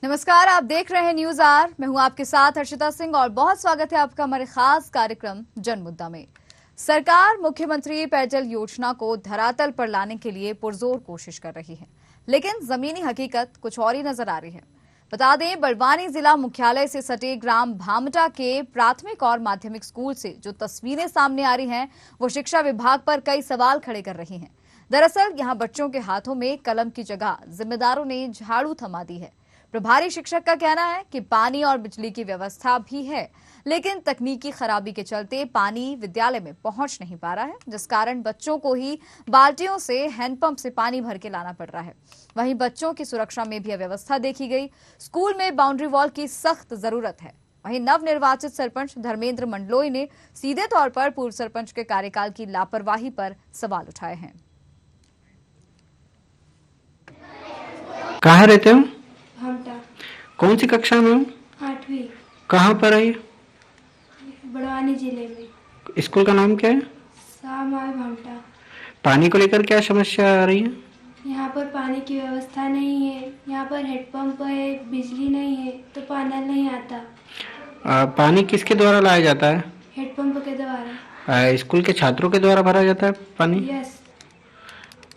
नमस्कार, आप देख रहे हैं न्यूज आर। मैं हूं आपके साथ हर्षिता सिंह और बहुत स्वागत है आपका हमारे खास कार्यक्रम जन मुद्दा में। सरकार मुख्यमंत्री पेयजल योजना को धरातल पर लाने के लिए पुरजोर कोशिश कर रही है, लेकिन जमीनी हकीकत कुछ और ही नजर आ रही है। बता दें, बड़वानी जिला मुख्यालय से सटे ग्राम भामटा के प्राथमिक और माध्यमिक स्कूल से जो तस्वीरें सामने आ रही हैं, वो शिक्षा विभाग पर कई सवाल खड़े कर रही हैं। दरअसल यहां बच्चों के हाथों में कलम की जगह जिम्मेदारों ने झाड़ू थमा दी है। प्रभारी शिक्षक का कहना है कि पानी और बिजली की व्यवस्था भी है, लेकिन तकनीकी खराबी के चलते पानी विद्यालय में पहुंच नहीं पा रहा है, जिस कारण बच्चों को ही बाल्टियों से हैंडपंप से पानी भर के लाना पड़ रहा है। वहीं बच्चों की सुरक्षा में भी अव्यवस्था देखी गई। स्कूल में बाउंड्री वॉल की सख्त जरूरत है। वहीं नवनिर्वाचित सरपंच धर्मेंद्र मंडलोई ने सीधे तौर पर पूर्व सरपंच के कार्यकाल की लापरवाही पर सवाल उठाए हैं। कहाँ रहते हो? भामटा। कौन सी कक्षा में हो? 8वीं। कहाँ पर है? बड़वानी जिले में। स्कूल का नाम क्या है? सामाय भामटा। पानी को लेकर क्या समस्या आ रही है? यहाँ पर पानी की व्यवस्था नहीं है। यहाँ पर हेडपंप है, बिजली नहीं है, तो पानी नहीं आता। पानी किसके द्वारा लाया जाता है? हेडपंप के द्वारा। स्कूल के छात्रों के द्वारा भरा जाता है पानी? यस।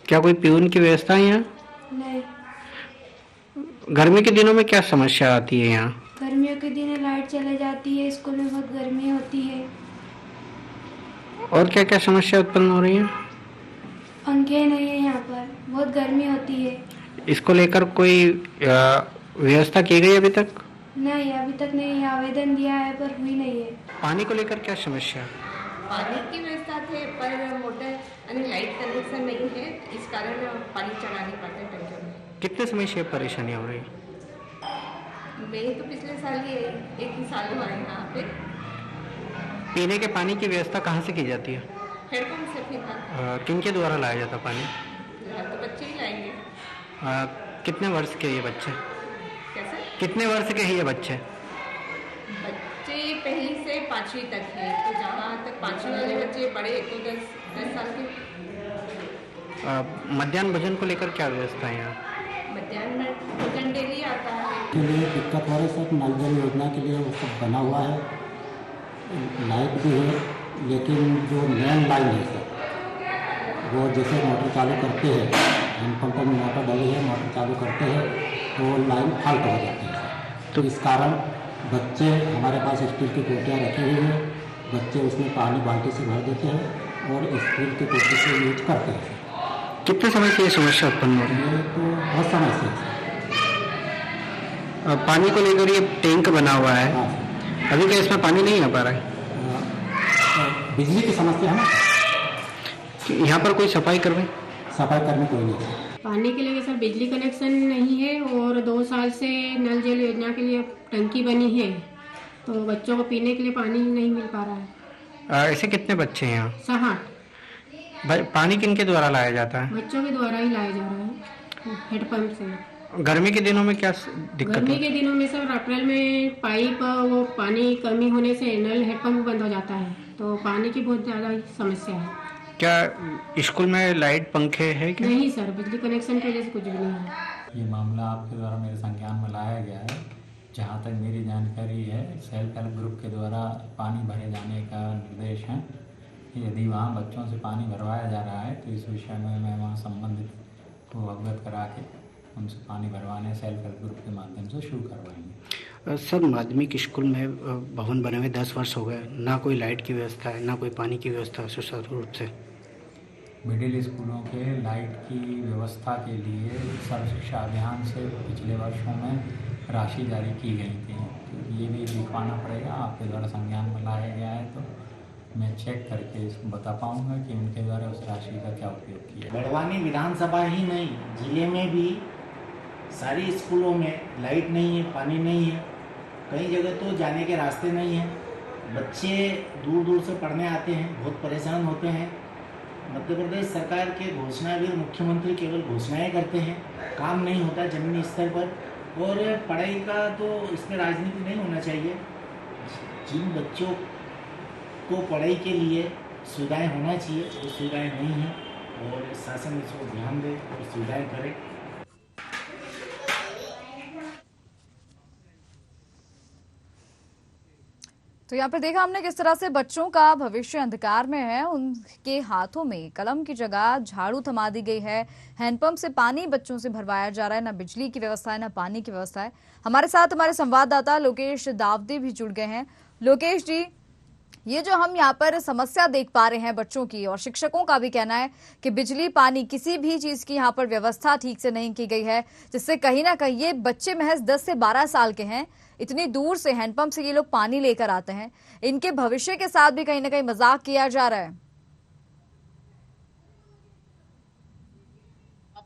क्या कोई पीऊन की व्यवस्था है यहाँ? नहीं। गर्मी के दिनों में क्या समस्या आती है यहाँ? गर्मियों के दिन लाइट चले जाती है, स्कूल में बहुत गर्मी होती है। और क्या क्या समस्या उत्पन्न हो रही है? पंखे नहीं है, यहाँ पर बहुत गर्मी होती है। इसको लेकर कोई व्यवस्था की गई अभी तक? नहीं, अभी तक नहीं। आवेदन दिया है पर हुई नहीं है। पानी को लेकर क्या समस्या? पानी की व्यवस्था थे पर मोटर यानी लाइट कनेक्शन नहीं है, इस कारण पानी चला नहीं पाते टंकियों में। कितने समय से परेशानी हो रही है? मैं तो पिछले साल ही एक ही साल हुआ है यहाँ पे। पीने के पानी की व्यवस्था कहाँ से की जाती है? हेडपंप से फिर किनके द्वारा लाया जाता पानी? तो बच्चे ही लाएंगे। कितने वर्ष के ये बच्चे? कैसे? कितने वर्ष के हैं ये बच्चे? बच्चे पहली से 5वीं तक है, तो जहाँ तक 5वीं वाले बच्चे बड़े तो 10 साल के। मध्याह्न भोजन को लेकर क्या व्यवस्था है यहाँ? मध्याह्न भोजन डेली आता है। के लिए दिक्कत हो रही है। सब नल जल योजना के लिए वो सब बना हुआ है, लाइट भी है, लेकिन जो मेन लाइन है सर, वो जैसे मोटर चालू करते हैं, हैंडपम्प में मोटर डली है, मोटर चालू करते हैं तो वो लाइन फाल्ट हो जाती है सर। तो इस कारण बच्चे, हमारे पास स्टील की टोटियाँ रखी हुई है, बच्चे उसमें पानी बाल्टी से भर देते हैं और स्टील की टोटी से यूज करते हैं। कितने समय से ये समस्या उत्पन्न हो रही है? ये तो बहुत समय से है। पानी को लेकर ये टैंक बना हुआ है, हाँ, अभी क्या इसमें पानी नहीं आ पा रहा है? बिजली की समस्या है ना, यहाँ पर कोई सफाई करवाए? सफाई करने कोई नहीं है। पानी के लिए सर बिजली कनेक्शन नहीं है और 2 साल से नल जल योजना के लिए टंकी बनी है, तो बच्चों को पीने के लिए पानी नहीं मिल पा रहा है। ऐसे कितने बच्चे हैं यहाँ? 7 भाई, पानी किनके द्वारा लाया जाता है? बच्चों के द्वारा ही लाया जा रहा है हेडपम्प से। गर्मी के दिनों में क्या दिक्कत गर्मी है? के दिनों में सर अप्रैल में पाइप वो पानी कमी होने से नल हेडपम्प बंद हो जाता है, तो पानी की बहुत ज़्यादा समस्या है। क्या स्कूल में लाइट पंखे है क्या? नहीं सर, बिजली कनेक्शन की वजह से कुछ भी नहीं है। ये मामला आपके द्वारा मेरे संज्ञान में लाया गया है। जहाँ तक मेरी जानकारी है, सेल्फ हेल्प ग्रुप के द्वारा पानी भरे जाने का निर्देश है। यदि वहाँ बच्चों से पानी भरवाया जा रहा है तो इस विषय में मैं वहाँ संबंधित को अवगत करा के उनसे पानी भरवाने सेल्फ हेल्प ग्रुप के माध्यम से शुरू करवाएंगे। सर, माध्यमिक स्कूल में भवन बने हुए 10 वर्ष हो गए, ना कोई लाइट की व्यवस्था है, ना कोई पानी की व्यवस्था सुचारू रूप से। मिडिल स्कूलों के लाइट की व्यवस्था के लिए सर्व शिक्षा अभियान से पिछले वर्षों में राशि जारी की गई थी, तो ये भी दिखवाना पड़ेगा। आपके द्वारा संज्ञान में लाया गया है तो मैं चेक करके इसको बता पाऊंगा कि उनके द्वारा उस राशि का क्या उपयोग किया। बड़वानी विधानसभा ही नहीं, जिले में भी सारी स्कूलों में लाइट नहीं है, पानी नहीं है, कई जगह तो जाने के रास्ते नहीं हैं। बच्चे दूर दूर से पढ़ने आते हैं, बहुत परेशान होते हैं। मध्य प्रदेश सरकार के घोषणावीर मुख्यमंत्री केवल घोषणाएं करते हैं, काम नहीं होता जमीनी स्तर पर। और पढ़ाई का तो इसमें राजनीति नहीं होना चाहिए। जिन बच्चों को पढ़ाई के लिए सुविधाएं होना चाहिए वो सुविधाएं नहीं हैं, और शासन इसको ध्यान दे और सुविधाएं करे। तो यहाँ पर देखा हमने किस तरह से बच्चों का भविष्य अंधकार में है। उनके हाथों में कलम की जगह झाड़ू थमा दी गई है। हैंडपंप से पानी बच्चों से भरवाया जा रहा है। ना बिजली की व्यवस्था है, ना पानी की व्यवस्था है। हमारे साथ हमारे संवाददाता लोकेश दावदे भी जुड़ गए हैं। लोकेश जी, ये जो हम यहाँ पर समस्या देख पा रहे हैं बच्चों की, और शिक्षकों का भी कहना है कि बिजली पानी किसी भी चीज की यहाँ पर व्यवस्था ठीक से नहीं की गई है, जिससे कहीं ना कहीं ये बच्चे महज 10 से 12 साल के हैं। इतनी दूर से हैंडपंप से ये लोग पानी लेकर आते हैं। इनके भविष्य के साथ भी कहीं ना कहीं मजाक किया जा रहा है।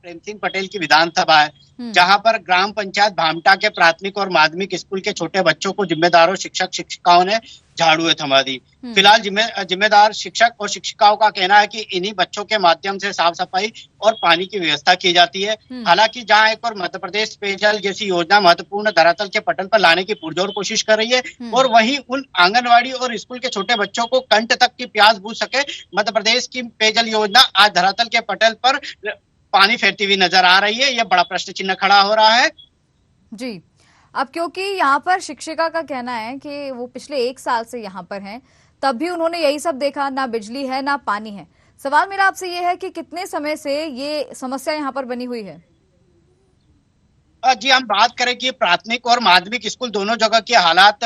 प्रेम सिंह पटेल की विधानसभा है, जहां पर ग्राम पंचायत भामटा के प्राथमिक और माध्यमिक स्कूल के छोटे बच्चों को जिम्मेदारों शिक्षक शिक्षिकाओं ने झाड़ू थमा दी। फिलहाल जिम्मेदार शिक्षक और शिक्षिकाओं का कहना है कि इन्हीं बच्चों के माध्यम से साफ सफाई और पानी की व्यवस्था की जाती है। हालांकि जहां एक और मध्य प्रदेश पेयजल जैसी योजना महत्वपूर्ण धरातल के पटल पर लाने की पुरजोर कोशिश कर रही है, और वहीं उन आंगनवाड़ी और स्कूल के छोटे बच्चों को कंठ तक की प्यास बुझ सके, मध्य प्रदेश की पेयजल योजना आज धरातल के पटल पर पानी फेरती हुई नजर आ रही है। यह बड़ा प्रश्न चिन्ह खड़ा हो रहा है। जी, अब क्योंकि यहाँ पर शिक्षिका का कहना है कि वो पिछले 1 साल से यहाँ पर हैं, तब भी उन्होंने यही सब देखा, ना बिजली है ना पानी है। सवाल मेरा आपसे ये है कि कितने समय से ये समस्या यहाँ पर बनी हुई है? जी, हम बात करें कि प्राथमिक और माध्यमिक स्कूल दोनों जगह के हालात,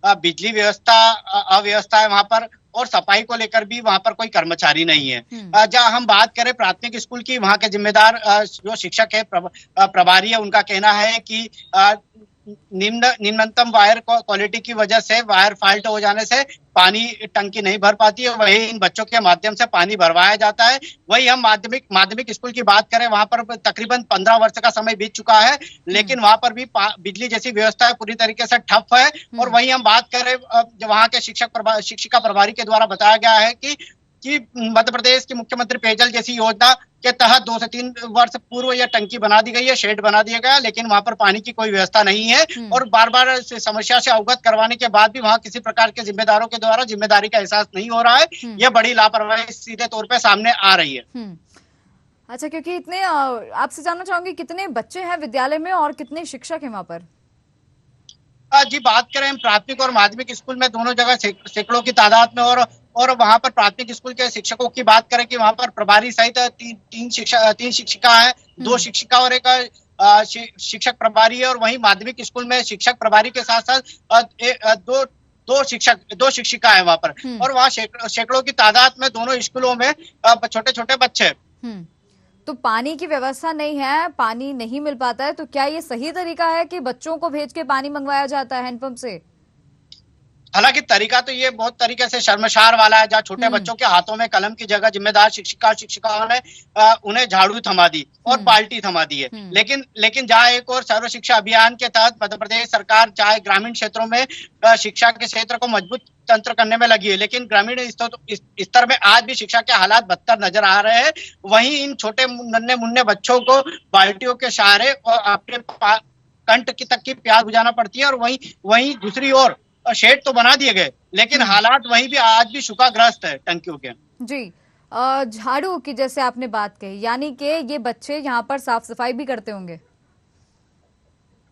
बिजली व्यवस्था अव्यवस्था है वहां पर, और सफाई को लेकर भी वहां पर कोई कर्मचारी नहीं है। जहां हम बात करें प्राथमिक स्कूल की, वहां के जिम्मेदार जो शिक्षक है, प्रभारी है, उनका कहना है कि निम्नतम वायर क्वालिटी की वजह से, वायर फॉल्ट हो जाने से पानी टंकी नहीं भर पाती है। वही इन बच्चों के माध्यम से पानी भरवाया जाता है। वही हम माध्यमिक स्कूल की बात करें, वहां पर तकरीबन 15 वर्ष का समय बीत चुका है, लेकिन वहां पर भी बिजली जैसी व्यवस्था पूरी तरीके से ठप है। और वही हम बात करें, वहां के शिक्षिका प्रभारी के द्वारा बताया गया है कि मध्य प्रदेश की मुख्यमंत्री पेयजल जैसी योजना के तहत 2 से 3 वर्ष पूर्व यह टंकी बना दी गई है, शेड बना दिया गया, लेकिन वहां पर पानी की कोई व्यवस्था नहीं है। और बार बार समस्या से अवगत करवाने के बाद भी वहां किसी प्रकार के जिम्मेदारों के द्वारा जिम्मेदारी का एहसास नहीं हो रहा है। यह बड़ी लापरवाही सीधे तौर पे सामने आ रही है। अच्छा, क्योंकि इतने आपसे जानना चाहूंगी कितने बच्चे हैं विद्यालय में और कितने शिक्षक हैं वहां पर? जी, बात करें प्राथमिक और माध्यमिक स्कूल में दोनों जगह सैकड़ों की तादाद में, और वहां पर प्राथमिक स्कूल के शिक्षकों की बात करें कि वहां पर प्रभारी सहित 3 शिक्षिका है, 2 शिक्षिका और एक शिक्षक प्रभारी है। और वहीं माध्यमिक स्कूल में शिक्षक प्रभारी के साथ साथ दो शिक्षिका है वहां पर, और वहाँ सैकड़ों की तादाद में दोनों स्कूलों में छोटे छोटे बच्चे। तो पानी की व्यवस्था नहीं है, पानी नहीं मिल पाता है, तो क्या ये सही तरीका है कि बच्चों को भेज के पानी मंगवाया जाता है हैंडपंप से? हालांकि तरीका तो ये बहुत तरीके से शर्मसार वाला है, जहाँ छोटे बच्चों के हाथों में कलम की जगह जिम्मेदार शिक्षिकाओं ने उन्हें झाड़ू थमा दी और बाल्टी थमा दी है। लेकिन जहाँ एक और सर्व शिक्षा अभियान के तहत मध्य प्रदेश सरकार चाहे ग्रामीण क्षेत्रों में शिक्षा के क्षेत्र को मजबूत तंत्र करने में लगी है, लेकिन ग्रामीण स्तर में आज भी शिक्षा के हालात बदतर नजर आ रहे हैं। वहीं इन छोटे नन्हे मुन्ने बच्चों को बाल्टियों के सहारे और अपने कंठ तक की प्यास बुझाना पड़ती है। और वहीं दूसरी ओर शेड तो बना दिए गए, लेकिन हालात वहीं भी आज भी सूखाग्रस्त है टंकियों के। जी, झाड़ू की जैसे आपने बात कही, यानी कि ये बच्चे यहाँ पर साफ सफाई भी करते होंगे?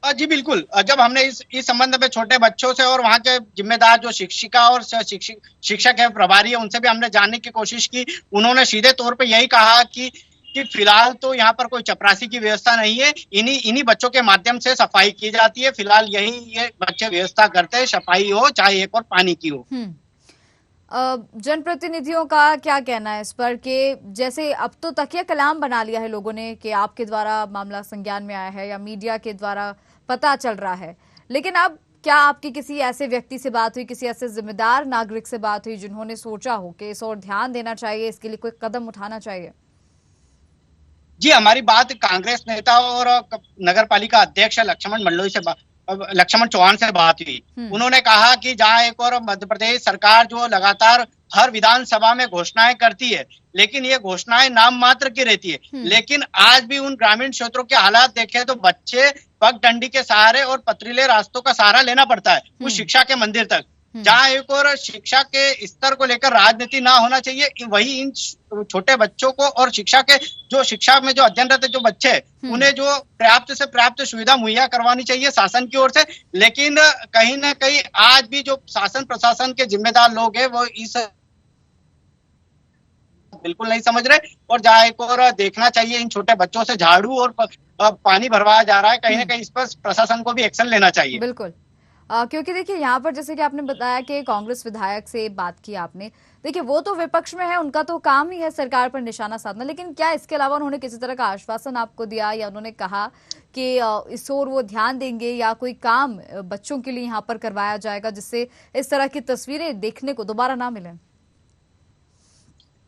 जी बिल्कुल। जब हमने इस संबंध में छोटे बच्चों से और वहाँ के जिम्मेदार जो शिक्षिका और शिक्षक है, प्रभारी है, उनसे भी हमने जानने की कोशिश की। उन्होंने सीधे तौर पे यही कहा कि फिलहाल तो यहाँ पर कोई चपरासी की व्यवस्था नहीं है, इन्हीं बच्चों के माध्यम से सफाई की जाती है। फिलहाल ये बच्चे व्यवस्था करते हैं, सफाई हो चाहे एक और पानी की हो। जनप्रतिनिधियों का क्या कहना है इस पर कि जैसे अब तो तकिया कलाम बना लिया है लोगों ने कि आपके द्वारा मामला संज्ञान में आया है या मीडिया के द्वारा पता चल रहा है, लेकिन अब क्या आपकी किसी ऐसे व्यक्ति से बात हुई, किसी ऐसे जिम्मेदार नागरिक से बात हुई जिन्होंने सोचा हो कि इस ओर ध्यान देना चाहिए, इसके लिए कोई कदम उठाना चाहिए? जी, हमारी बात कांग्रेस नेता और नगर पालिका अध्यक्ष लक्ष्मण चौहान से बात हुई। उन्होंने कहा कि जहां एक और मध्य प्रदेश सरकार जो लगातार हर विधानसभा में घोषणाएं करती है, लेकिन ये घोषणाएं नाम मात्र की रहती है। लेकिन आज भी उन ग्रामीण क्षेत्रों के हालात देखें तो बच्चे पगडंडी के सहारे और पथरीले रास्तों का सहारा लेना पड़ता है उस शिक्षा के मंदिर तक। जहाँ एक और शिक्षा के स्तर को लेकर राजनीति ना होना चाहिए, वही इन छोटे बच्चों को और शिक्षा में जो अध्ययनरत जो बच्चे उन्हें जो पर्याप्त से पर्याप्त सुविधा मुहैया करवानी चाहिए शासन की ओर से। लेकिन कहीं ना कहीं आज भी जो शासन प्रशासन के जिम्मेदार लोग हैं वो इस बिल्कुल नहीं समझ रहे, और जहाँ एक और देखना चाहिए इन छोटे बच्चों से झाड़ू और पानी भरवाया जा रहा है, कहीं ना कहीं इस पर प्रशासन को भी एक्शन लेना चाहिए। बिल्कुल, क्योंकि देखिए यहाँ पर जैसे कि आपने बताया कि कांग्रेस विधायक से बात की आपने, देखिए वो तो विपक्ष में है, उनका तो काम ही है सरकार पर निशाना साधना, लेकिन क्या इसके अलावा उन्होंने किसी तरह का आश्वासन आपको दिया या उन्होंने कहा कि इस ओर वो ध्यान देंगे या कोई काम बच्चों के लिए यहाँ पर करवाया जाएगा जिससे इस तरह की तस्वीरें देखने को दोबारा ना मिले?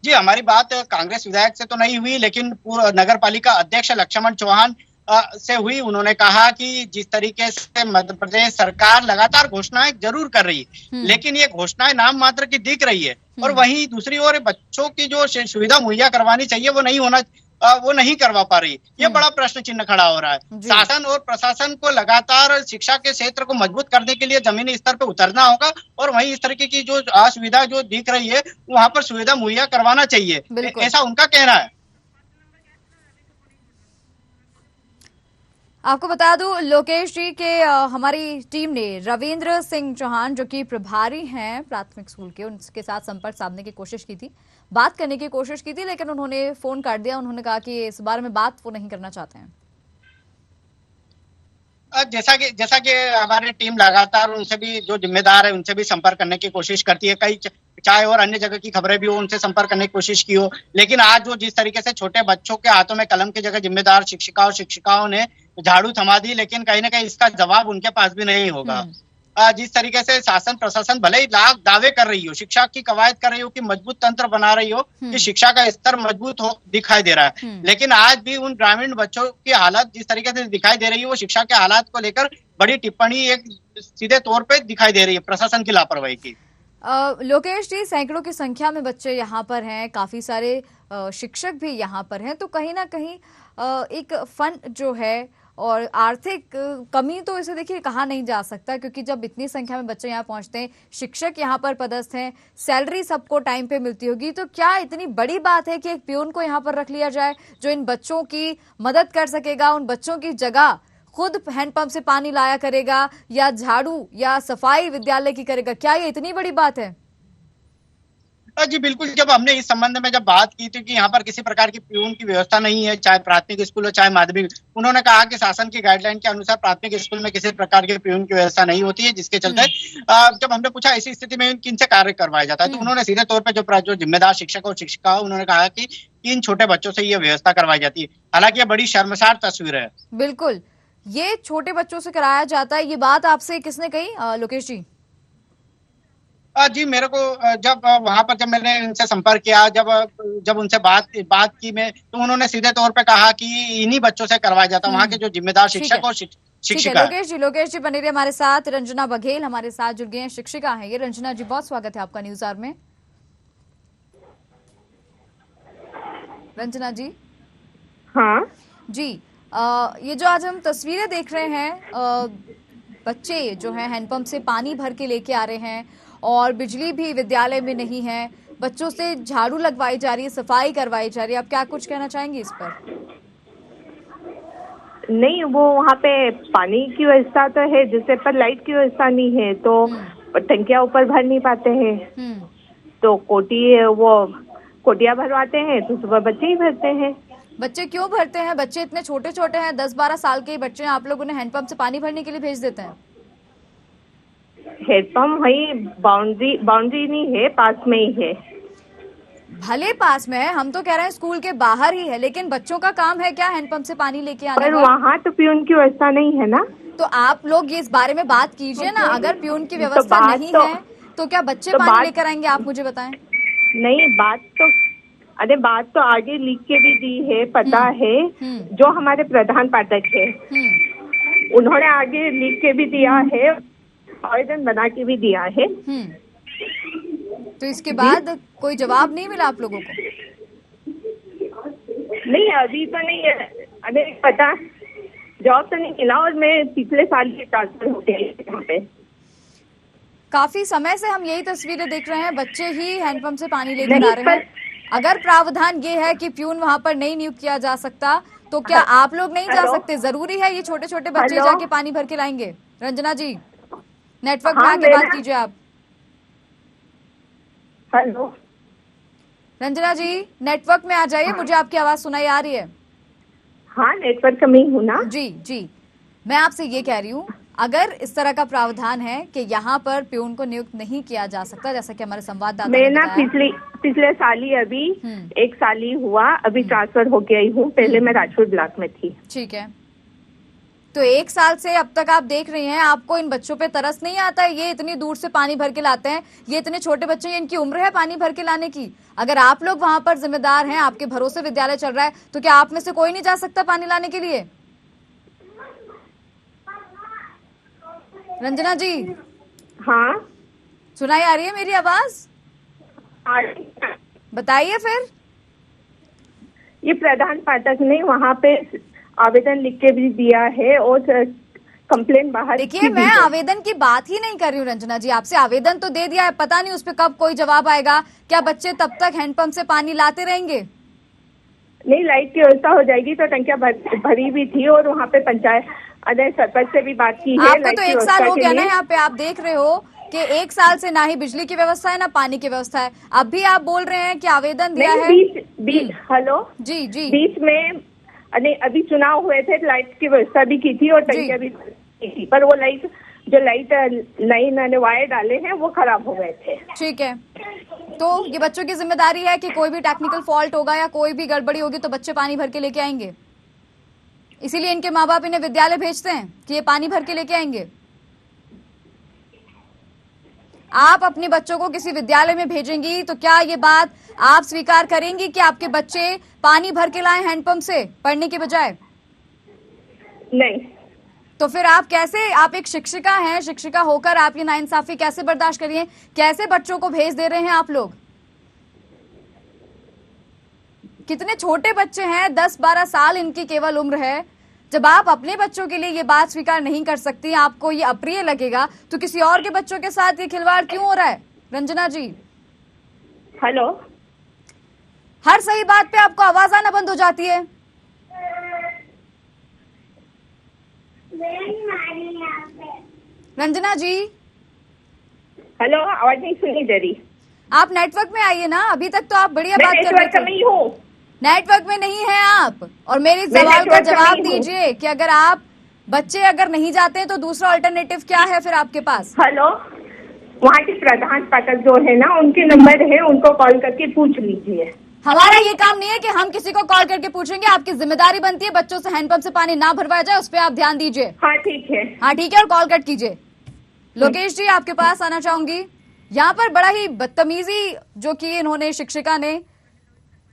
जी, हमारी बात कांग्रेस विधायक से तो नहीं हुई, लेकिन नगर पालिका अध्यक्ष लक्ष्मण चौहान से हुई। उन्होंने कहा कि जिस तरीके से मध्य प्रदेश सरकार लगातार घोषणाएं जरूर कर रही है, लेकिन ये घोषणाएं नाम मात्र की दिख रही है, और वहीं दूसरी ओर बच्चों की जो सुविधा मुहैया करवानी चाहिए वो नहीं करवा पा रही। ये बड़ा प्रश्न चिन्ह खड़ा हो रहा है। शासन और प्रशासन को लगातार शिक्षा के क्षेत्र को मजबूत करने के लिए जमीनी स्तर पर उतरना होगा, और वहीं इस तरीके की जो असुविधा जो दिख रही है वहां पर सुविधा मुहैया करवाना चाहिए, ऐसा उनका कहना है। आपको बता दूं लोकेश जी के हमारी टीम ने रविंद्र सिंह चौहान जो कि प्रभारी हैं प्राथमिक स्कूल के, उनके साथ संपर्क साधने की कोशिश की थी, बात करने की कोशिश की थी, लेकिन उन्होंने फोन काट दिया। उन्होंने कहा कि इस बारे में बात वो नहीं करना चाहते हैं। जैसा कि हमारी टीम लगातार उनसे भी जो जिम्मेदार है उनसे भी संपर्क करने की कोशिश करती है, कई चाहे और अन्य जगह की खबरें भी हो उनसे संपर्क करने की कोशिश की हो, लेकिन आज जो जिस तरीके से छोटे बच्चों के हाथों में कलम की जगह जिम्मेदार शिक्षिकाओं ने झाड़ू थमा दी, लेकिन कहीं ना कहीं इसका जवाब उनके पास भी नहीं होगा। जिस तरीके से शासन प्रशासन भले ही लाख दावे कर रही हो, शिक्षा की कवायद कर रही हो कि मजबूत तंत्र बना रही हो कि शिक्षा का स्तर मजबूत हो दिखाई दे रहा है, लेकिन आज भी उन ग्रामीण बच्चों की हालत जिस तरीके से दिखाई दे रही है वो शिक्षा के हालात को लेकर बड़ी टिप्पणी एक सीधे तौर पे दिखाई दे रही है प्रशासन की लापरवाही की। लोकेश जी, सैकड़ों की संख्या में बच्चे यहाँ पर हैं, काफी सारे शिक्षक भी यहाँ पर हैं, तो कहीं ना कहीं एक फंड जो है और आर्थिक कमी तो इसे देखिए कहा नहीं जा सकता, क्योंकि जब इतनी संख्या में बच्चे यहाँ पहुंचते हैं, शिक्षक यहाँ पर पदस्थ हैं, सैलरी सबको टाइम पे मिलती होगी, तो क्या इतनी बड़ी बात है कि एक पियून को यहाँ पर रख लिया जाए जो इन बच्चों की मदद कर सकेगा, उन बच्चों की जगह खुद हैंडपंप से पानी लाया करेगा या झाड़ू या सफाई विद्यालय की करेगा? क्या ये इतनी बड़ी बात है? जी बिल्कुल, जब हमने इस संबंध में जब बात की थी कि यहाँ पर किसी प्रकार की पियून की व्यवस्था नहीं है, चाहे प्राथमिक स्कूल हो चाहे माध्यमिक, उन्होंने कहा कि शासन की गाइडलाइन के अनुसार प्राथमिक स्कूल में किसी प्रकार के पियून की व्यवस्था नहीं होती है, जिसके चलते जब हमने पूछा ऐसी स्थिति में किनसे कार्य करवाया जाता है, तो उन्होंने सीधे तौर पर जो जिम्मेदार शिक्षक और शिक्षिका उन्होंने कहा कि इन छोटे बच्चों से ये व्यवस्था करवाई जाती है। हालांकि ये बड़ी शर्मसार तस्वीर है। बिल्कुल, ये छोटे बच्चों से कराया जाता है, ये बात आपसे किसने कही लोकेश जी? जी मेरे को जब वहां पर जब मैंने इनसे संपर्क किया, जब उनसे बात की मैं, तो उन्होंने सीधे तौर पे कहा कि इन्हीं बच्चों से करवाया जाता है, वहां के जो जिम्मेदार शिक्षक और शिक्षिका। लोकेश जी बने रहिए हमारे साथ। रंजना बघेल हमारे साथ जुड़ गए हैं, शिक्षिका हैं ये। रंजना जी, बहुत स्वागत है आपका न्यूज आवर में। रंजना जी। हाँ जी, ये जो आज हम तस्वीरें देख रहे हैं, बच्चे जो है हैंडपंप से पानी भर के लेके आ रहे हैं और बिजली भी विद्यालय में नहीं है, बच्चों से झाड़ू लगवाई जा रही है, सफाई करवाई जा रही है, आप क्या कुछ कहना चाहेंगे इस पर? नहीं, वो वहाँ पे पानी की व्यवस्था तो है, जिससे पर लाइट की व्यवस्था नहीं है, तो टंकियाँ ऊपर भर नहीं पाते हैं, तो कोटियाँ भरवाते हैं, तो सुबह बच्चे ही भरते हैं। बच्चे क्यों भरते हैं? बच्चे इतने छोटे छोटे हैं, 10-12 साल के बच्चे हैं, आप लोग उन्हें हैंडपंप से पानी भरने के लिए भेज देते हैं? हैंडपंप वही बाउंड्री नहीं है, पास में ही है। भले पास में है, हम तो कह रहे हैं स्कूल के बाहर ही है, लेकिन बच्चों का काम है क्या हैंडपंप से पानी लेके आने? पर वहाँ तो पियून की व्यवस्था नहीं है ना। तो आप लोग इस बारे में बात कीजिए ना, अगर पियून की व्यवस्था नहीं है तो क्या बच्चे पानी लेकर आएंगे? आप मुझे बताएं। नहीं, बात तो आगे लिख के भी दी है, पता है, जो हमारे प्रधान पाठक है उन्होंने आगे लिख के भी दिया है, आवेदन बना के भी दिया है। तो इसके बाद कोई जवाब नहीं मिला आप लोगों को? नहीं, अभी तो नहीं है, अरे पता जवाब तो नहीं मिला, और मैं पिछले साल ही ट्रांसफर हो गई यहाँ पे। काफी समय से हम यही तस्वीरें देख रहे हैं, बच्चे ही हैंडपंप से पानी लेकर आ रहे हैं। अगर प्रावधान ये है कि प्यून वहां पर नहीं नियुक्त किया जा सकता, तो क्या आप लोग नहीं जा सकते? जरूरी है ये छोटे छोटे बच्चे जाके पानी भर के लाएंगे? रंजना जी, नेटवर्क में आके बात कीजिए आप। हेलो रंजना जी, नेटवर्क में आ जाइए, मुझे आपकी आवाज सुनाई आ रही है। हाँ, नेटवर्क में ही हूँ ना। जी जी, मैं आपसे ये कह रही हूँ, अगर इस तरह का प्रावधान है कि यहाँ पर प्यून को नियुक्त नहीं किया जा सकता, जैसा कि हमारे संवाददाता मैं ना पिछले साल ही अभी 1 साल ही हुआ, अभी ट्रांसफर हो गई हूँ। पहले मैं राजपुर ब्लॉक में थी। ठीक है, तो 1 साल से अब तक आप देख रही हैं, आपको इन बच्चों पे तरस नहीं आता है? ये इतनी दूर से पानी भर के लाते हैं, ये इतने छोटे बच्चे, इनकी उम्र है पानी भर के लाने की। अगर आप लोग वहां पर जिम्मेदार हैं, आपके भरोसे विद्यालय चल रहा है, तो क्या आप में से कोई नहीं जा सकता पानी लाने के लिए? रंजना जी, हाँ, सुनाई आ रही है मेरी आवाज? बताइए फिर। ये प्रधान पाठक ने वहाँ पे आवेदन लिख के भी दिया है और कंप्लेन बाहर। देखिए, मैं आवेदन की बात ही नहीं कर रही हूँ रंजना जी, आपसे आवेदन तो दे दिया है, पता नहीं उस पर कब कोई जवाब आएगा। क्या बच्चे तब तक हैंडपंप से पानी लाते रहेंगे? नहीं, लाइट की व्यवस्था हो जाएगी तो टंकियां भरी भी थी और वहाँ पे पंचायत सरपंच से भी बात की है। आपको तो 1 साल हो गया ना यहाँ पे, आप देख रहे हो कि 1 साल से ना ही बिजली की व्यवस्था है ना पानी की व्यवस्था है। अब भी आप बोल रहे हैं कि आवेदन दिया है। हेलो जी जी, बीच में अभी चुनाव हुए थे, लाइट की व्यवस्था भी की थी और टंकियां भी थी, पर वो लाइन वायर डाले हैं वो खराब हो गए थे। ठीक है, तो ये बच्चों की जिम्मेदारी है कि कोई भी टेक्निकल फॉल्ट होगा या कोई भी गड़बड़ी होगी तो बच्चे पानी भर के लेके आएंगे। इसीलिए इनके माँ बाप इन्हें विद्यालय भेजते हैं कि ये पानी भर के लेके आएंगे। आप अपने बच्चों को किसी विद्यालय में भेजेंगी तो क्या ये बात आप स्वीकार करेंगी कि आपके बच्चे पानी भर के लाएं हैंडपंप से पढ़ने के बजाय? नहीं। तो फिर आप कैसे, आप एक शिक्षिका हैं, शिक्षिका होकर आप ये नाइंसाफी कैसे बर्दाश्त करिए? कैसे बच्चों को भेज दे रहे हैं आप लोग? कितने छोटे बच्चे हैं, 10-12 साल इनकी केवल उम्र है। जब आप अपने बच्चों के लिए ये बात स्वीकार नहीं कर सकती, आपको ये अप्रिय लगेगा, तो किसी और के बच्चों के साथ ये खिलवाड़ क्यों हो रहा है? रंजना जी, हेलो, हर सही बात पे आपको आवाज आना बंद हो जाती है। रंजना जी, हेलो, आवाज नहीं सुनी दे रही। आप नेटवर्क में आइए ना, अभी तक तो आप बढ़िया बात कर रहे थे। नहीं हूँ, नेटवर्क में नहीं है आप। और मेरे सवाल का जवाब दीजिए कि अगर आप बच्चे अगर नहीं जाते हैं तो दूसरा अल्टरनेटिव क्या है फिर आपके पास? हेलो, वहाँ के प्रधान पाठक जो है ना, उनके नंबर है, उनको कॉल करके पूछ लीजिए। हमारा ये काम नहीं है कि हम किसी को कॉल करके पूछेंगे, आपकी जिम्मेदारी बनती है बच्चों से हैंडपंप से पानी ना भरवाया जाए, उस पर आप ध्यान दीजिए। हाँ ठीक है, हाँ ठीक है, और कॉल कट कीजिए। लोकेश जी, आपके पास आना चाहूंगी। यहाँ पर बड़ा ही बदतमीजी जो कि इन्होंने शिक्षिका ने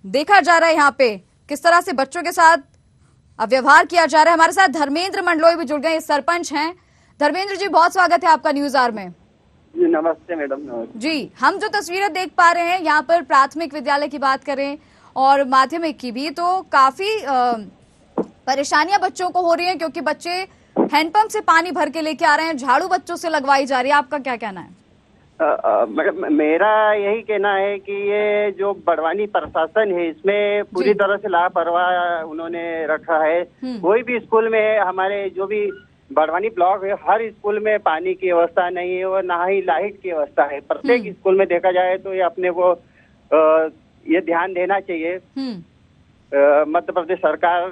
देखा जा रहा है, यहाँ पे किस तरह से बच्चों के साथ व्यवहार किया जा रहा है। हमारे साथ धर्मेंद्र मंडलोई भी जुड़ गए, सरपंच हैं। धर्मेंद्र जी, बहुत स्वागत है आपका न्यूज आवर में। जी नमस्ते मैडम। जी, हम जो तस्वीरें देख पा रहे हैं यहाँ पर, प्राथमिक विद्यालय की बात करें और माध्यमिक की भी, तो काफी परेशानियां बच्चों को हो रही हैं, क्योंकि बच्चे हैंडपंप से पानी भर के लेके आ रहे हैं, झाड़ू बच्चों से लगवाई जा रही है। आपका क्या कहना है? मैडम, मेरा यही कहना है कि ये जो बड़वानी प्रशासन है इसमें पूरी तरह से लापरवाह उन्होंने रखा है। कोई भी स्कूल में, हमारे जो भी बड़वानी ब्लॉक है, हर स्कूल में पानी की व्यवस्था नहीं है और ना ही लाइट की व्यवस्था है। प्रत्येक स्कूल में देखा जाए तो ये अपने को ये ध्यान देना चाहिए। मध्य प्रदेश सरकार,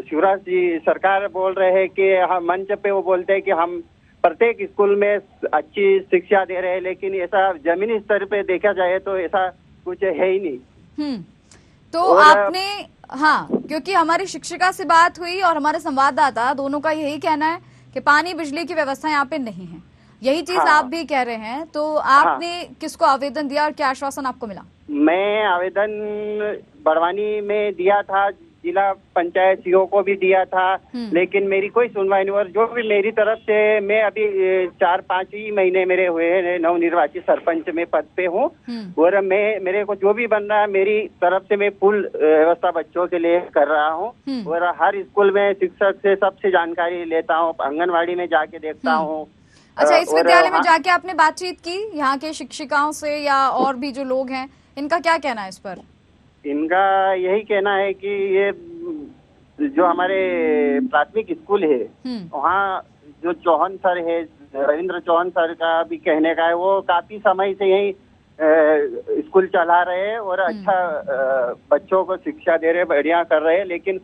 शिवराज जी सरकार बोल रहे हैं कि हम मंच पे वो बोलते हैं कि हम प्रत्येक स्कूल में अच्छी शिक्षा दे रहे हैं, लेकिन ऐसा जमीनी स्तर पे देखा जाए तो ऐसा कुछ है ही नहीं। तो आपने, हाँ, क्योंकि हमारी शिक्षिका से बात हुई और हमारे संवाददाता, दोनों का यही कहना है कि पानी बिजली की व्यवस्था यहाँ पे नहीं है। यही चीज आप भी कह रहे हैं, तो आपने किसको आवेदन दिया और क्या आश्वासन आपको मिला? मैं आवेदन बड़वानी में दिया था, जिला पंचायत सीओ को भी दिया था, लेकिन मेरी कोई सुनवाई नहीं। और जो भी मेरी तरफ से, मैं अभी 4-5 ही महीने मेरे हुए हैं, नवनिर्वाचित सरपंच में पद पे हूँ, और मेरे को जो भी बन रहा है मेरी तरफ से मैं फुल व्यवस्था बच्चों के लिए कर रहा हूँ। और हर स्कूल में शिक्षक से सबसे जानकारी लेता हूँ, आंगनवाड़ी में जाके देखता हूँ, अच्छा, इस विद्यालय में जाके आपने बातचीत की यहाँ के शिक्षिकाओं से या और भी जो लोग हैं, इनका क्या कहना है इस पर? इनका यही कहना है कि ये जो हमारे प्राथमिक स्कूल है वहाँ जो चौहान सर है, रविंद्र चौहान सर का भी कहने का है, वो काफी समय से यही स्कूल चला रहे हैं और अच्छा बच्चों को शिक्षा दे रहे, बढ़िया कर रहे हैं। लेकिन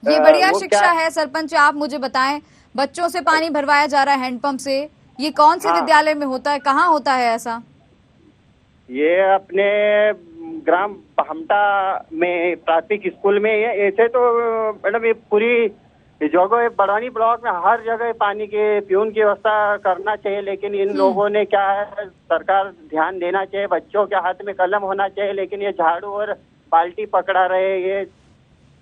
ये बढ़िया शिक्षा है। सरपंच, आप मुझे बताएं, बच्चों से पानी भरवाया जा रहा है हैंडपंप से, ये कौन से विद्यालय में होता है, कहाँ होता है ऐसा? ये अपने ग्राम भामटा में प्राथमिक स्कूल में है। ऐसे तो मैडम ये पूरी जगह बड़वानी ब्लॉक में हर जगह पानी के पीने की व्यवस्था करना चाहिए, लेकिन इन लोगों ने क्या है, सरकार ध्यान देना चाहिए, बच्चों के हाथ में कलम होना चाहिए, लेकिन ये झाड़ू और बाल्टी पकड़ा रहे। ये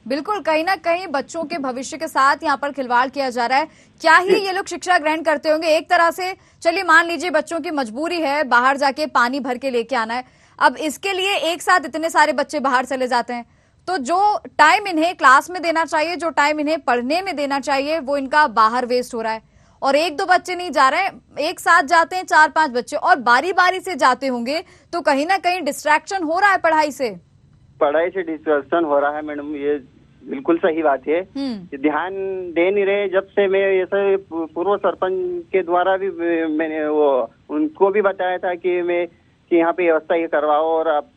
बिल्कुल कहीं ना कहीं बच्चों के भविष्य के साथ यहाँ पर खिलवाड़ किया जा रहा है। क्या ही ये लोग शिक्षा ग्रहण करते होंगे? एक तरह से चलिए मान लीजिए बच्चों की मजबूरी है बाहर जाके पानी भर के लेके आना है, अब इसके लिए एक साथ इतने सारे बच्चे बाहर चले जाते हैं, तो जो टाइम इन्हें क्लास में देना चाहिए, जो टाइम इन्हें पढ़ने में देना चाहिए, वो इनका बाहर वेस्ट हो रहा है। और एक दो बच्चे नहीं जा रहे हैं, एक साथ जाते हैं 4-5 बच्चे, और बारी बारी से जाते होंगे, तो कहीं ना कहीं डिस्ट्रैक्शन हो रहा है पढ़ाई से डिस्ट्रैक्शन हो रहा है मैडम, ये बिल्कुल सही बात है। ध्यान दे नहीं रहे। जब से मैं ऐसे पूर्व सरपंच के द्वारा भी मैंने वो उनको भी बताया था कि मैं कि यहाँ पे व्यवस्था ये करवाओ और आप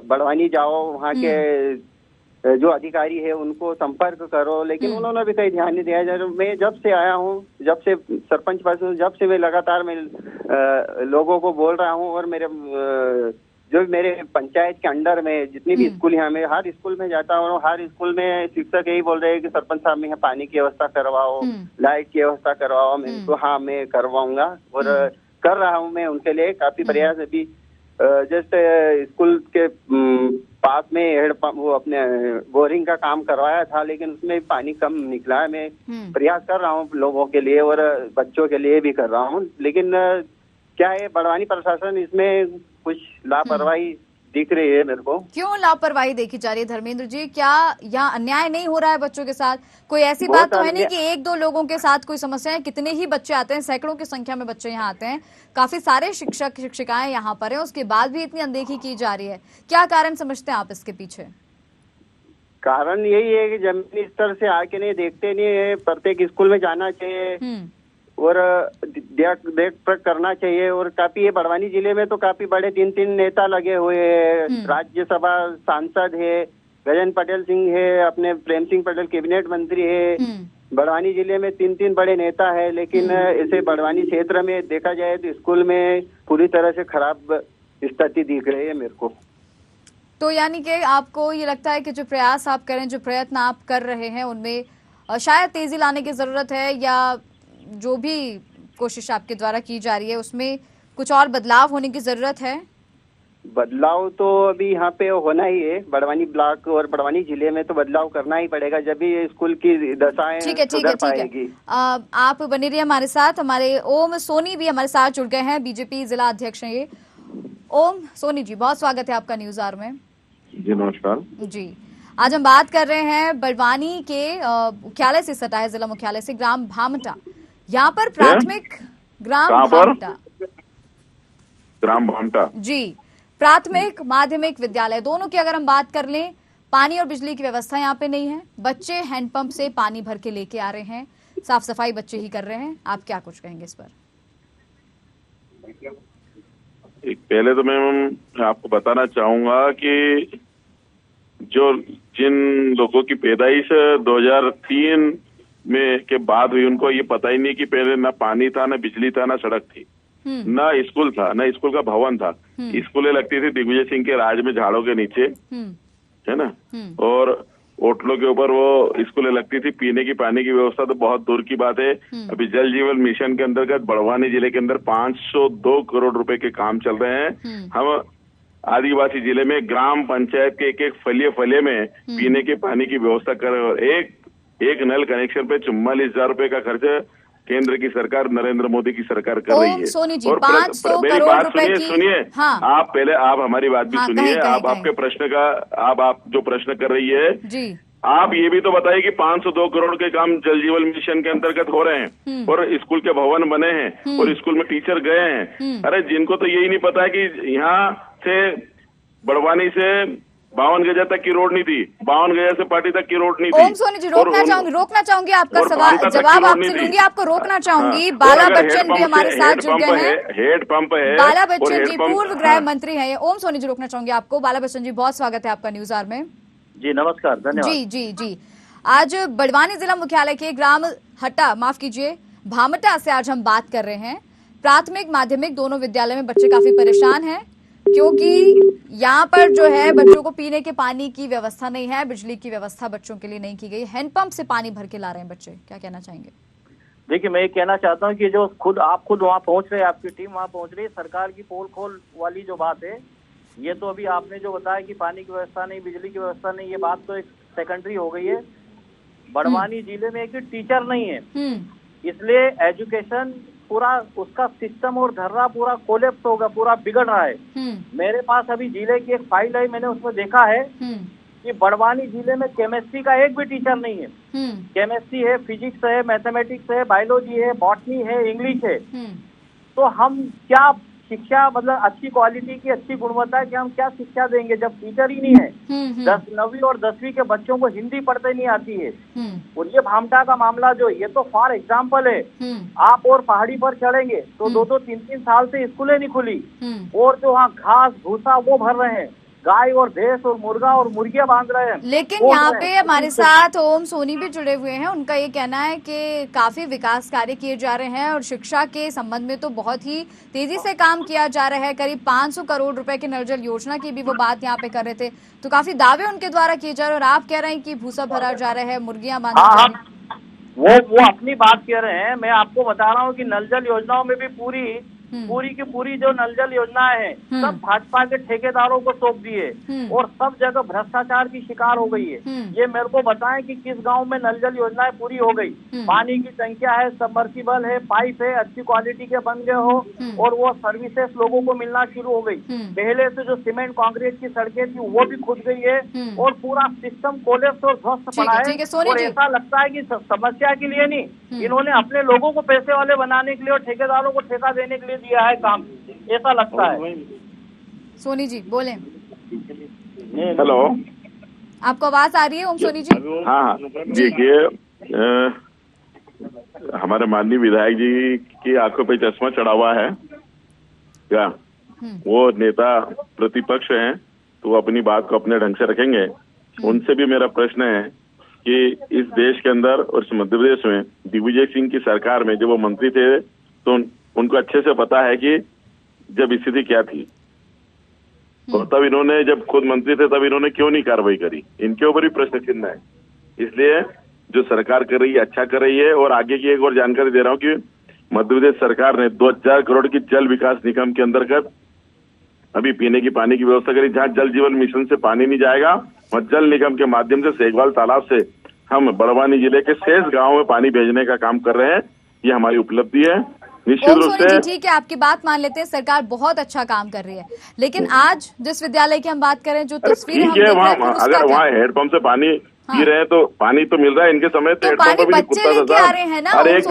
बड़वानी जाओ, वहाँ के जो अधिकारी है उनको संपर्क करो, लेकिन उन्होंने भी कहीं ध्यान नहीं दिया। मैं जब से आया हूँ, जब से सरपंच पास हूँ, जब से मैं लगातार मैं लोगों को बोल रहा हूँ, और मेरे जो मेरे पंचायत के अंडर में जितनी भी स्कूल यहाँ में, हर स्कूल में जाता हूँ, हर स्कूल में शिक्षक यही बोल रहे हैं कि सरपंच साहब में यहाँ पानी की व्यवस्था करवाओ, लाइट की व्यवस्था करवाओ। मैं तो हाँ, मैं करवाऊंगा और कर रहा हूँ मैं उनके लिए काफी प्रयास। अभी जस्ट स्कूल के पास में हेडपंप वो अपने बोरिंग का काम करवाया था, लेकिन उसमें पानी कम निकला है। मैं प्रयास कर रहा हूँ लोगों के लिए और बच्चों के लिए भी कर रहा हूँ, लेकिन क्या है, बड़वानी प्रशासन इसमें कुछ लापरवाही दिख रही है मेरे को। क्यों लापरवाही देखी जा रही है धर्मेंद्र जी? क्या यहाँ अन्याय नहीं हो रहा है बच्चों के साथ? कोई ऐसी बात तो है नहीं कि एक दो लोगों के साथ कोई समस्या है? कितने ही बच्चे आते हैं, सैकड़ों की संख्या में बच्चे यहाँ आते हैं, काफी सारे शिक्षक शिक्षिकाएं यहाँ पर हैं, उसके बाद भी इतनी अनदेखी की जा रही है। क्या कारण समझते हैं आप इसके पीछे? कारण यही है कि जमीनी स्तर से आके नहीं देखते नहीं है। प्रत्येक स्कूल में जाना चाहिए और देख परख करना चाहिए। और काफी ये बड़वानी जिले में तो काफी बड़े 3-3 नेता लगे हुए हैं। राज्यसभा सांसद है, गजन पटेल सिंह है, अपने प्रेम सिंह पटेल कैबिनेट मंत्री है। बड़वानी जिले में 3-3 बड़े नेता है, लेकिन इसे बड़वानी क्षेत्र में देखा जाए तो स्कूल में पूरी तरह से खराब स्थिति दिख रही है मेरे को। तो यानी कि आपको ये लगता है कि जो प्रयास आप करें, जो प्रयत्न आप कर रहे हैं, उनमें शायद तेजी लाने की जरूरत है, या जो भी कोशिश आपके द्वारा की जा रही है उसमें कुछ और बदलाव होने की जरूरत है? बदलाव तो अभी यहाँ पे होना ही है। बड़वानी ब्लॉक और बड़वानी जिले में तो बदलाव करना ही पड़ेगा, जब भी स्कूल की दशाएं सुधर पाएगी। आप बने रहिए हमारे साथ। हमारे ओम सोनी भी हमारे साथ जुड़ गए हैं, बीजेपी जिला अध्यक्ष हैं ये। ओम सोनी जी, बहुत स्वागत है आपका न्यूज आवर में। जी नमस्कार जी। आज हम बात कर रहे हैं बड़वानी के मुख्यालय से सटा है, जिला मुख्यालय से, ग्राम भामटा। यहाँ पर प्राथमिक ग्राम भामटा जी, प्राथमिक माध्यमिक विद्यालय दोनों की अगर हम बात कर लें, पानी और बिजली की व्यवस्था यहाँ पे नहीं है। बच्चे हैंडपंप से पानी भर के लेके आ रहे हैं, साफ सफाई बच्चे ही कर रहे हैं। आप क्या कुछ कहेंगे इस पर? पहले तो मैं आपको बताना चाहूंगा कि जिन लोगों की पैदाइश 2003 में के बाद हुई, उनको ये पता ही नहीं कि पहले ना पानी था, ना बिजली था, ना सड़क थी, ना स्कूल था, ना स्कूल का भवन था। स्कूलें लगती थी दिग्विजय सिंह के राज में झाड़ों के नीचे, है ना, और होटलों के ऊपर वो स्कूलें लगती थी। पीने की पानी की व्यवस्था तो बहुत दूर की बात है। अभी जल जीवन मिशन के अंतर्गत बड़वानी जिले के अंदर 502 करोड़ रुपए के काम चल रहे हैं। हम आदिवासी जिले में ग्राम पंचायत के एक फलिये में पीने के पानी की व्यवस्था कर रहे, और एक नल कनेक्शन पे 44,000 रुपए का खर्च केंद्र की सरकार, नरेंद्र मोदी की सरकार कर रही है। सोनी जी, और 500 मेरी करोड़ बात रुपए की, सुनिए, हाँ। आप हमारी बात भी सुनिए। आप आपके प्रश्न का आप जो प्रश्न कर रही है जी, आप ये भी तो बताइए कि 502 करोड़ के काम जल जीवन मिशन के अंतर्गत हो रहे हैं और स्कूल के भवन बने हैं और स्कूल में टीचर गए हैं। अरे जिनको तो यही नहीं पता है कि यहाँ से बड़वानी से 52 गजा तक की रोड नहीं थी, 52 गजा से पार्टी तक की रोड नहीं थी। ओम सोनी जी, रोकना चाहूंगी आपका सवाल, जवाब आपसे लूंगी, आपको रोकना चाहूंगी। बाला बच्चन भी हमारे साथ जुड़ गए हैं, हेड पंप है। बाला बच्चन जी पूर्व गृह मंत्री हैं। ओम सोनी जी, रोकना चाहूंगी आपको। बाला बच्चन जी, बहुत स्वागत है आपका न्यूज आवर में। जी नमस्कार, धन्यवाद। जी जी जी, आज बड़वानी जिला मुख्यालय के ग्राम हट्टा, माफ कीजिए, भामटा से आज हम बात कर रहे हैं। प्राथमिक माध्यमिक दोनों विद्यालय में बच्चे काफी परेशान हैं क्योंकि यहाँ पर जो है बच्चों को पीने के पानी की व्यवस्था नहीं है, बिजली की व्यवस्था बच्चों के लिए नहीं की गई। हैंडपंप से पानी भर के ला रहे हैं बच्चे, क्या कहना चाहेंगे? देखिए, मैं ये कहना चाहता हूँ कि जो आप खुद वहाँ पहुँच रहे हैं, आपकी टीम वहाँ पहुँच रही है, सरकार की पोल खोल वाली जो बात है, ये तो अभी आपने जो बताया कि पानी की व्यवस्था नहीं, बिजली की व्यवस्था नहीं, ये बात तो एक सेकेंडरी हो गई है। बड़वानी जिले में एक टीचर नहीं है, इसलिए एजुकेशन पूरा उसका सिस्टम और धर्रा पूरा कोलैप्स होगा, पूरा बिगड़ रहा है। मेरे पास अभी जिले की एक फाइल है, मैंने उसमें देखा है कि बड़वानी जिले में केमिस्ट्री का एक भी टीचर नहीं है। केमिस्ट्री है, फिजिक्स है, मैथमेटिक्स है, बायोलॉजी है, बॉटनी है, इंग्लिश है। तो हम क्या शिक्षा, मतलब अच्छी क्वालिटी की, अच्छी गुणवत्ता की हम क्या शिक्षा देंगे जब टीचर ही नहीं है? 9वीं और 10वीं के बच्चों को हिंदी पढ़ते नहीं आती है। और ये भामटा का मामला जो, ये तो फॉर एग्जाम्पल है। आप और पहाड़ी पर चढ़ेंगे तो 2-2, 3-3 साल से स्कूलें नहीं खुली, और जो वहाँ घास भूसा वो भर रहे हैं, गाय और भैंस और मुर्गा और मुर्गियां बांध रहे हैं। लेकिन यहाँ पे हमारे साथ ओम सोनी भी जुड़े हुए हैं, उनका ये कहना है कि काफी विकास कार्य किए जा रहे हैं और शिक्षा के संबंध में तो बहुत ही तेजी से काम किया जा रहा है। करीब 500 करोड़ रुपए की नल जल योजना की भी वो बात यहाँ पे कर रहे थे, तो काफी दावे उनके द्वारा किए जा रहे हैं और आप कह रहे हैं कि भूसा भरा जा रहा है, मुर्गियां बांधी जा रही हैं। वो अपनी बात कह रहे हैं। मैं आपको बता रहा हूँ कि नल जल योजनाओं में भी पूरी की पूरी जो नल जल योजनाएं हैं, सब भाजपा के ठेकेदारों को सौंप दिए और सब जगह भ्रष्टाचार की शिकार हो गई है। ये मेरे को बताएं कि किस गांव में नल जल योजनाएं पूरी हो गई, पानी की टंकियां है, सबमर्सिबल है, पाइप है, अच्छी क्वालिटी के बन गए हो और वो सर्विसेज लोगों को मिलना शुरू हो गई। पहले से जो सीमेंट कांक्रीट की सड़कें थी वो भी खुद गई है और पूरा सिस्टम कोलैप्स और ध्वस्त पड़ा है। और ऐसा लगता है कि समस्या के लिए नहीं, इन्होंने अपने लोगों को पैसे वाले बनाने के लिए और ठेकेदारों को ठेका देने के लिए दिया है काम, ऐसा लगता है। सोनी जी बोलें। हेलो, आपको आवाज आ रही है ओम सोनी जी? हाँ, देखिए, हमारे माननीय विधायक जी की आंखों पे चश्मा चढ़ा हुआ है क्या? वो नेता प्रतिपक्ष हैं तो वो अपनी बात को अपने ढंग से रखेंगे। उनसे भी मेरा प्रश्न है कि इस देश के अंदर और इस मध्य प्रदेश में दिग्विजय सिंह की सरकार में जब वो मंत्री थे तो उनको अच्छे से पता है कि जब स्थिति क्या थी, और तब इन्होंने, जब खुद मंत्री थे तब इन्होंने क्यों नहीं कार्रवाई करी? इनके ऊपर भी प्रश्न चिन्ह है। इसलिए जो सरकार कर रही है अच्छा कर रही है। और आगे की एक और जानकारी दे रहा हूँ कि मध्य प्रदेश सरकार ने 2000 करोड़ की जल विकास निगम के अंतर्गत अभी पीने की पानी की व्यवस्था करी। जहाँ जल जीवन मिशन से पानी नहीं जाएगा वहाँ जल निगम के माध्यम से सेगवाल तालाब से हम बड़वानी जिले के शेष गाँव में पानी भेजने का काम कर रहे हैं। ये हमारी उपलब्धि है। निश्चित रूप से ठीक है, आपकी बात मान लेते हैं, सरकार बहुत अच्छा काम कर रही है, लेकिन आज जिस विद्यालय की हम बात करें, जो तस्वीर हम देख रहे हैं, अगर वहाँ हैंडपंप से पानी पी रहे हैं तो पानी तो मिल रहा है। इनके समय तो पानी बच्चे लेके आ रहे हैं ना। और एक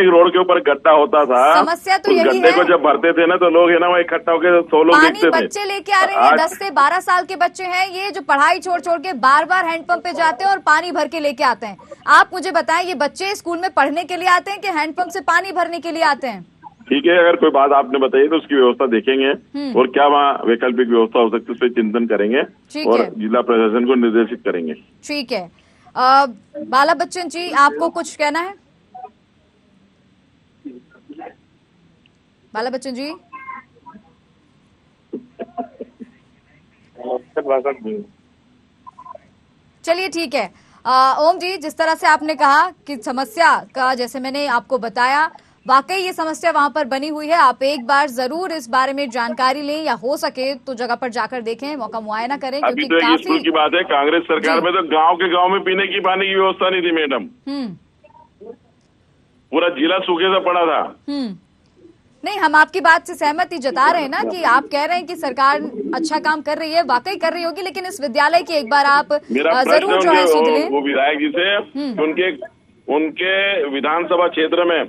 रोड के ऊपर गड्ढा होता था, समस्या तो यही गड्ढे को जब भरते थे ना तो लोग है ना वहाँ इकट्ठा होकर 100 लोग देखते थे। बच्चे लेके आ रहे हैं, 10 से 12 साल के बच्चे हैं ये, जो पढ़ाई छोड़ छोड़ के बार बार हैंडपंप पे जाते हैं और पानी भर के लेके आते हैं। आप मुझे बताएं, ये बच्चे स्कूल में पढ़ने के लिए आते हैं कि हैंडपंप से पानी भरने के लिए आते हैं? ठीक है, अगर कोई बात आपने बताई तो उसकी व्यवस्था देखेंगे और क्या वहाँ वैकल्पिक व्यवस्था हो सकती है उस पर चिंतन करेंगे और जिला प्रशासन को निर्देशित करेंगे। ठीक है, बाला बच्चन जी आपको कुछ कहना है? बाला बच्चन जी चलिए ठीक है। ओम जी, जिस तरह से आपने कहा कि समस्या का, जैसे मैंने आपको बताया, वाकई ये समस्या वहां पर बनी हुई है। आप एक बार जरूर इस बारे में जानकारी लें या हो सके तो जगह पर जाकर देखें, मौका मुआयना करें, क्योंकि तो काफी स्कूल की बात है। कांग्रेस सरकार में तो गांव के गांव में पीने की पानी की व्यवस्था नहीं थी मैडम, पूरा जिला सूखे से पड़ा था। नहीं, हम आपकी बात से सहमति जता रहे हैं ना कि आप कह रहे हैं कि सरकार अच्छा काम कर रही है, वाकई कर रही होगी, लेकिन इस विद्यालय की एक बार आप जरूर जो है सुध लें। वो विधायक जी से उनके विधानसभा क्षेत्र में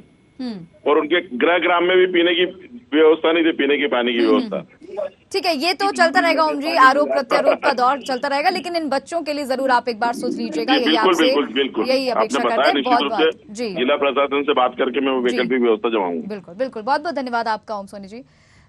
और उनके गृह ग्राम में भी पीने की व्यवस्था नहीं थी, पीने के पानी की व्यवस्था। ठीक है, ये तो चलता रहेगा ओम जी, आरोप प्रत्यारोप का दौर चलता रहेगा, लेकिन इन बच्चों के लिए जरूर आप एक बार सोच लीजिएगा। यही आपसे यही अपेक्षा करते हैं। बहुत बहुत जी, जिला प्रशासन से बात करके मैं वो वैकल्पिक व्यवस्था जमाऊंगा। बिल्कुल बिल्कुल, बहुत बहुत धन्यवाद आपका ओम सोनी जी।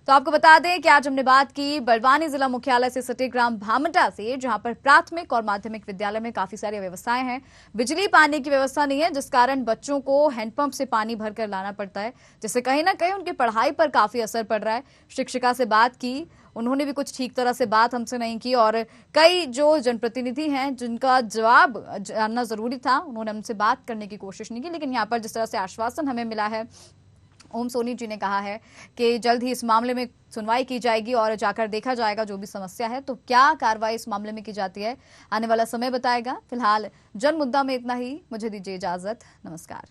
तो आपको बता दें कि आज हमने बात की बड़वानी जिला मुख्यालय से सटे ग्राम भामटा से, जहां पर प्राथमिक और माध्यमिक विद्यालय में काफी सारी व्यवस्थाएं हैं। बिजली पानी की व्यवस्था नहीं है, जिस कारण बच्चों को हैंडपंप से पानी भरकर लाना पड़ता है, जिससे कहीं ना कहीं उनकी पढ़ाई पर काफी असर पड़ रहा है। शिक्षिका से बात की, उन्होंने भी कुछ ठीक तरह से बात हमसे नहीं की, और कई जो जनप्रतिनिधि हैं जिनका जवाब जानना जरूरी था, उन्होंने हमसे बात करने की कोशिश नहीं की। लेकिन यहाँ पर जिस तरह से आश्वासन हमें मिला है, ओम सोनी जी ने कहा है कि जल्द ही इस मामले में सुनवाई की जाएगी और जाकर देखा जाएगा जो भी समस्या है तो क्या कार्रवाई इस मामले में की जाती है, आने वाला समय बताएगा। फिलहाल जन मुद्दा में इतना ही, मुझे दीजिए इजाजत, नमस्कार।